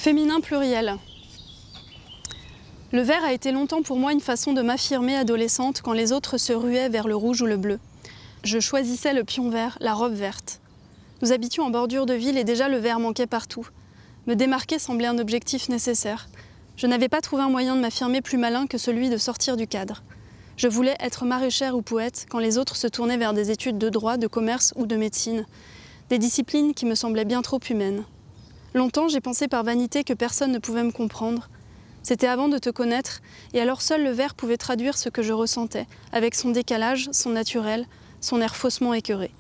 Féminin pluriel. Le vert a été longtemps pour moi une façon de m'affirmer adolescente quand les autres se ruaient vers le rouge ou le bleu. Je choisissais le pion vert, la robe verte. Nous habitions en bordure de ville et déjà le vert manquait partout. Me démarquer semblait un objectif nécessaire. Je n'avais pas trouvé un moyen de m'affirmer plus malin que celui de sortir du cadre. Je voulais être maraîchère ou poète quand les autres se tournaient vers des études de droit, de commerce ou de médecine. Des disciplines qui me semblaient bien trop humaines. Longtemps, j'ai pensé par vanité que personne ne pouvait me comprendre. C'était avant de te connaître, et alors seul le vert pouvait traduire ce que je ressentais, avec son décalage, son naturel, son air faussement écœuré.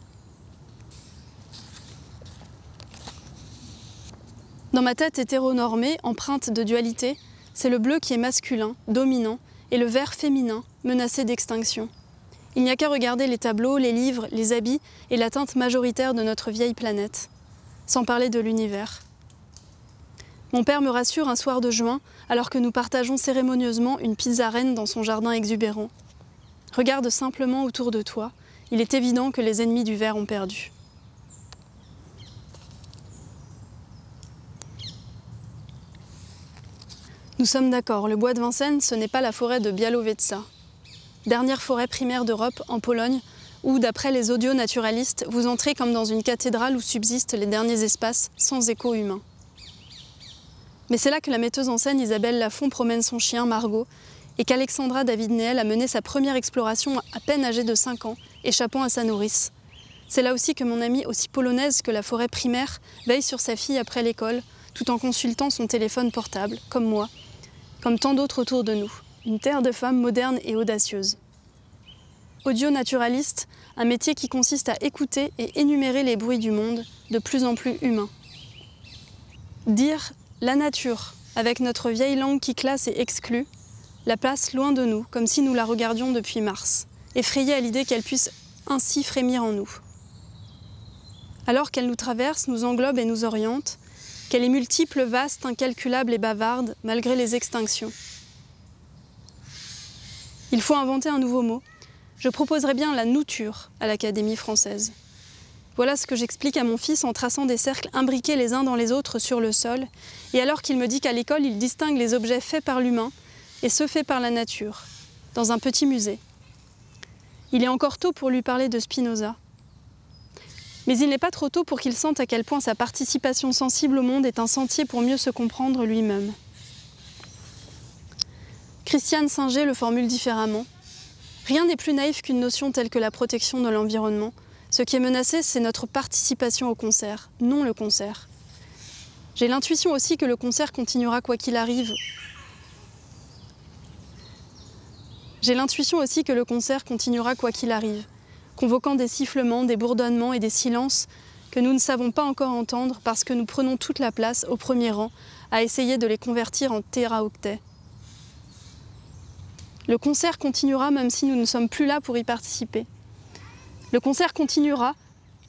Dans ma tête hétéronormée, empreinte de dualité, c'est le bleu qui est masculin, dominant, et le vert féminin, menacé d'extinction. Il n'y a qu'à regarder les tableaux, les livres, les habits et la teinte majoritaire de notre vieille planète, sans parler de l'univers. Mon père me rassure un soir de juin, alors que nous partageons cérémonieusement une pizza reine dans son jardin exubérant. Regarde simplement autour de toi, il est évident que les ennemis du vert ont perdu. Nous sommes d'accord, le bois de Vincennes, ce n'est pas la forêt de Białowieża. Dernière forêt primaire d'Europe, en Pologne, où, d'après les audio-naturalistes, vous entrez comme dans une cathédrale où subsistent les derniers espaces sans écho humain. Mais c'est là que la metteuse en scène Isabelle Lafont promène son chien Margot et qu'Alexandra David-Néel a mené sa première exploration à peine âgée de 5 ans, échappant à sa nourrice. C'est là aussi que mon amie, aussi polonaise que la forêt primaire, veille sur sa fille après l'école, tout en consultant son téléphone portable, comme moi, comme tant d'autres autour de nous. Une terre de femmes modernes et audacieuses. Audio-naturaliste, un métier qui consiste à écouter et énumérer les bruits du monde, de plus en plus humains. Dire la nature, avec notre vieille langue qui classe et exclut, la place loin de nous, comme si nous la regardions depuis Mars, effrayés à l'idée qu'elle puisse ainsi frémir en nous. Alors qu'elle nous traverse, nous englobe et nous oriente, qu'elle est multiple, vaste, incalculable et bavarde, malgré les extinctions. Il faut inventer un nouveau mot. Je proposerais bien la nouture à l'Académie française. Voilà ce que j'explique à mon fils en traçant des cercles imbriqués les uns dans les autres sur le sol, et alors qu'il me dit qu'à l'école, il distingue les objets faits par l'humain et ceux faits par la nature, dans un petit musée. Il est encore tôt pour lui parler de Spinoza. Mais il n'est pas trop tôt pour qu'il sente à quel point sa participation sensible au monde est un sentier pour mieux se comprendre lui-même. Christiane Singer le formule différemment. Rien n'est plus naïf qu'une notion telle que la protection de l'environnement. Ce qui est menacé, c'est notre participation au concert, non le concert. J'ai l'intuition aussi que le concert continuera quoi qu'il arrive. Convoquant des sifflements, des bourdonnements et des silences que nous ne savons pas encore entendre parce que nous prenons toute la place, au premier rang, à essayer de les convertir en téraoctets. Le concert continuera même si nous ne sommes plus là pour y participer. Le concert continuera,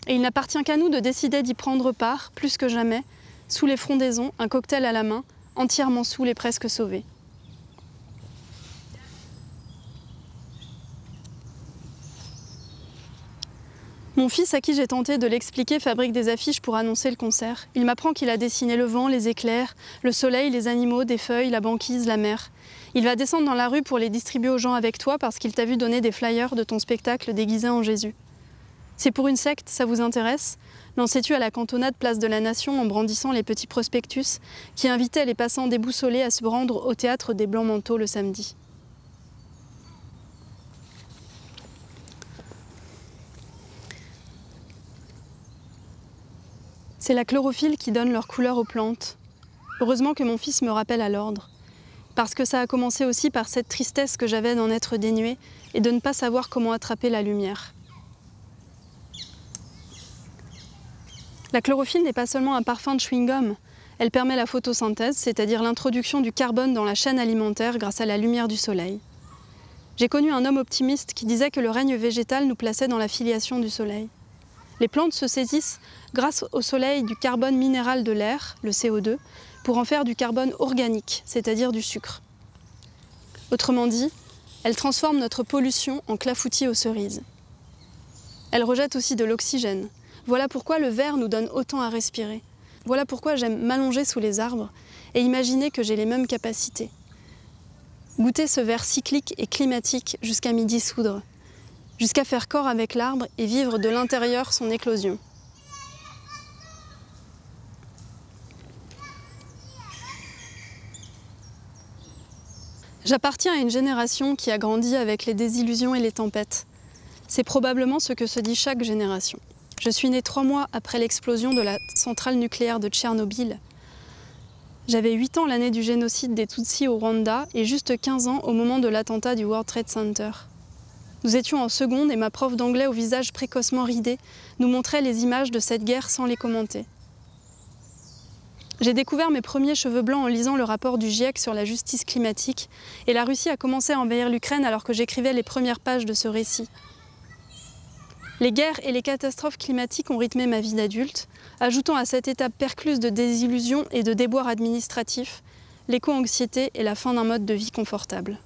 et il n'appartient qu'à nous de décider d'y prendre part, plus que jamais, sous les frondaisons, un cocktail à la main, entièrement saoul et presque sauvé. Mon fils, à qui j'ai tenté de l'expliquer, fabrique des affiches pour annoncer le concert. Il m'apprend qu'il a dessiné le vent, les éclairs, le soleil, les animaux, des feuilles, la banquise, la mer. Il va descendre dans la rue pour les distribuer aux gens avec toi parce qu'il t'a vu donner des flyers de ton spectacle déguisé en Jésus. C'est pour une secte, ça vous intéresse? Lançais-tu à la cantonade Place de la Nation en brandissant les petits prospectus qui invitaient les passants déboussolés à se rendre au théâtre des Blancs-Manteaux le samedi. C'est la chlorophylle qui donne leur couleur aux plantes. Heureusement que mon fils me rappelle à l'ordre. Parce que ça a commencé aussi par cette tristesse que j'avais d'en être dénuée et de ne pas savoir comment attraper la lumière. La chlorophylle n'est pas seulement un parfum de chewing-gum. Elle permet la photosynthèse, c'est-à-dire l'introduction du carbone dans la chaîne alimentaire grâce à la lumière du soleil. J'ai connu un homme optimiste qui disait que le règne végétal nous plaçait dans la filiation du soleil. Les plantes se saisissent, grâce au soleil, du carbone minéral de l'air, le CO2, pour en faire du carbone organique, c'est-à-dire du sucre. Autrement dit, elles transforment notre pollution en clafoutis aux cerises. Elles rejettent aussi de l'oxygène. Voilà pourquoi le vert nous donne autant à respirer. Voilà pourquoi j'aime m'allonger sous les arbres et imaginer que j'ai les mêmes capacités. Goûter ce verre cyclique et climatique jusqu'à m'y dissoudre, jusqu'à faire corps avec l'arbre et vivre de l'intérieur son éclosion. J'appartiens à une génération qui a grandi avec les désillusions et les tempêtes. C'est probablement ce que se dit chaque génération. Je suis née 3 mois après l'explosion de la centrale nucléaire de Tchernobyl. J'avais 8 ans l'année du génocide des Tutsis au Rwanda et juste 15 ans au moment de l'attentat du World Trade Center. Nous étions en seconde et ma prof d'anglais au visage précocement ridé nous montrait les images de cette guerre sans les commenter. J'ai découvert mes premiers cheveux blancs en lisant le rapport du GIEC sur la justice climatique et la Russie a commencé à envahir l'Ukraine alors que j'écrivais les premières pages de ce récit. Les guerres et les catastrophes climatiques ont rythmé ma vie d'adulte, ajoutant à cette étape percluse de désillusion et de déboires administratifs l'éco-anxiété et la fin d'un mode de vie confortable.